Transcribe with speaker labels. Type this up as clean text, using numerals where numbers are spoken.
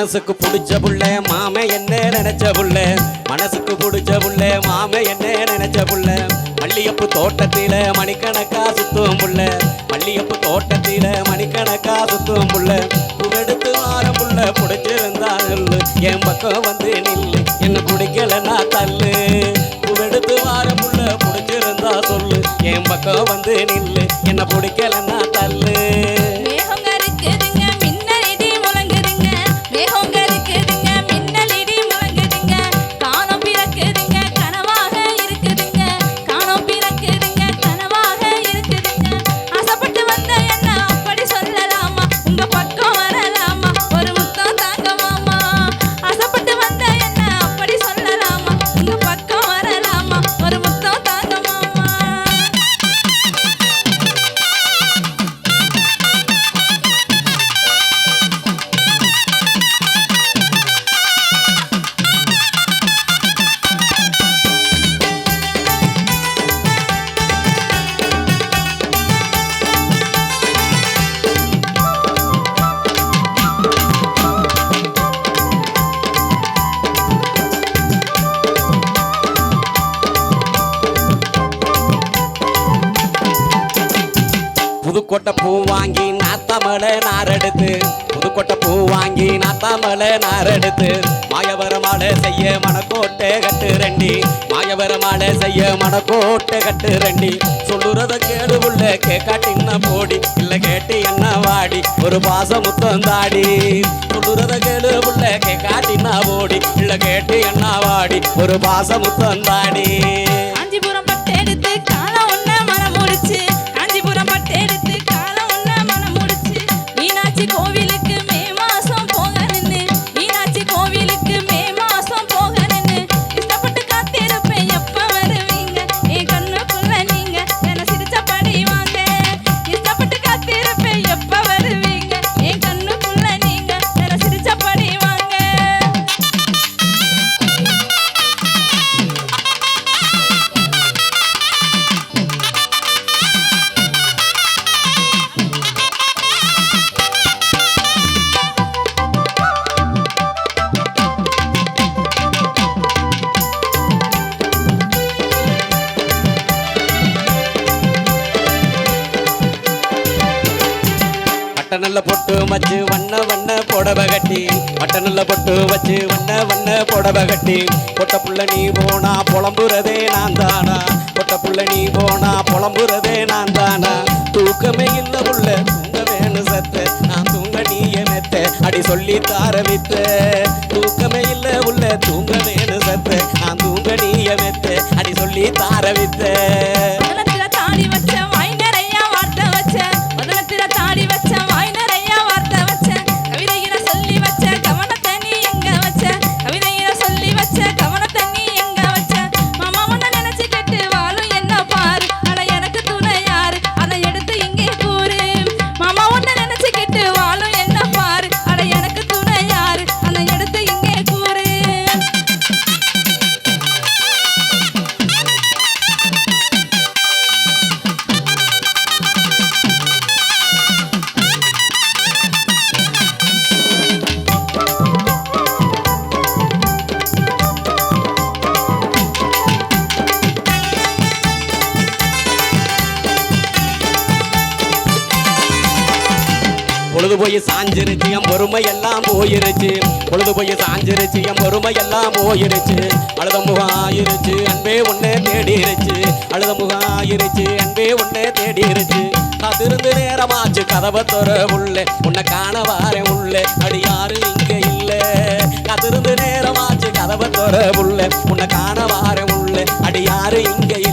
Speaker 1: மனசுக்கு பிடிச்ச புள்ள மாமே என்ன நினைச்ச புள்ள மனசுக்கு பிடிச்ச புள்ள மாமே என்ன நினைச்ச புள்ள மல்லியப்பு தோட்டத்தில மணிக்கணக்கா சுத்தும் புள்ள மல்லியப்பு தோட்டத்தில மணிக்கணக்கா சுத்தும் புள்ள புகெடுத்து வார புள்ள பிடிச்சிருந்தா நில்லு என் பக்கம் வந்து நில்லு என்ன பிடிக்கலன்னா தள்ளு புகெடுத்து வார புள்ள பிடிச்சிருந்தா சொல்லு என் பக்கம் வந்து நில்லு என்ன பிடிக்கலன்னா தள்ளு புதுக்கோட்டை பூ வாங்கி நாத்தாமலை நாரெடுத்து புதுக்கோட்டை பூ வாங்கி நாத்தாமலை நாரெடுத்து மாயவர மாலை செய்ய மணக்கோட்டை கட்டு ரெண்டி மாயவர மாலை செய்ய மணக்கோட்டை கட்டு ரெண்டி சொல்லுறத கேடு உள்ள கேட்காட்டின்னா போடி இல்ல கேட்டு என்ன வாடி ஒரு பாசம் முத்தம் தாடி சொல்லுறத கேடு உள்ள கேட்காட்டின்னா போடி இல்ல கேட்டு என்ன வாடி ஒரு பாசம் முத்தம் தாடி
Speaker 2: காஞ்சிபுரம் பட்டு எடுத்து காலம் ஒன்ன மனம் முடிச்சு காஞ்சிபுரம் பட்டு எடுத்து காலம் ஒன்ன மனம் முடிச்சு மீனாட்சி கோவிலுக்கு மே மாசம் போக நின்னு மீனாட்சி கோவிலுக்கு மே மாசம் போக நின்னு இஷ்டப்பட்டு காத்திருப்பேன் எப்ப வருவீங்க என் கண்ணுக்குள்ள நீங்க என்ன சிரிச்சபடி வாங்க இஷ்டப்பட்டு காத்திருப்பேன் எப்ப வருவீங்க என் கண்ணுக்குள்ள நீங்க என்ன சிரிச்சபடி வாங்க
Speaker 1: பட்டனல்ல பொட்டு வச்சு வண்ண வண்ண புடவை கட்டி பட்டனல்ல பொட்டு வச்சு வண்ண வண்ண புடவை கட்டி பொட்ட புள்ள நீ போனா புலம்புறதே நான் தானா பொட்ட புள்ள நீ போனா புலம்புறதே நான் தானா தூக்கமே இல்ல புள்ள தூங்க வேணும் சத்த நான் தூங்க நீய மெத்த அடி சொல்லி தாரவித்த தூக்கமே இல்ல உள்ள தூங்க வேணும் சத்த நான் தூங்க நீய மெத்த அடி சொல்லி தாரவித்த
Speaker 2: தாடி வச்ச வாய் நிறைய வார்த்தை வச்ச முதலத்தில தாடி வச்ச வாய் நிறைய வார்த்தை வச்ச கவிதையில சொல்லி வச்ச கவனத்தை நீ எங்க வச்ச கவிதையில சொல்லி வச்ச கவனத்தை நீ எங்க வச்ச மாமா உன்னை நினைச்சு கேட்டு வாழும் என்ன பாரு அட எனக்கு துணை யாரு அதை எடுத்து இங்கே கூறு மாமா உன்னை நினைச்சு கேட்டு வாழும் என்ன பாரு அட எனக்கு துணை யாரு அதை எடுத்து இங்கே கூறு
Speaker 1: பொழுது போய் சாஞ்சிருச்சு என் பொறுமை எல்லாம் போயிருச்சு பொழுது போய் சாஞ்சிருச்சு என் பொறுமை எல்லாம் போயிருச்சு அழுத முகம் ஆயிருச்சு அன்பே உன்னை தேடிருச்சு அழுத முகம் ஆயிருச்சு அன்பே உன்னை தேடிருச்சு காத்திருந்து நேரமாச்சு கதவை தொற உள்ள உன்னை காண வாரேன் உள்ள அடி யாரு இங்க இல்ல காத்திருந்து நேரமாச்சு கதவை தொற உள்ள உன்னை காண வாரேன் உள்ள அடி யாரு இங்க இல்ல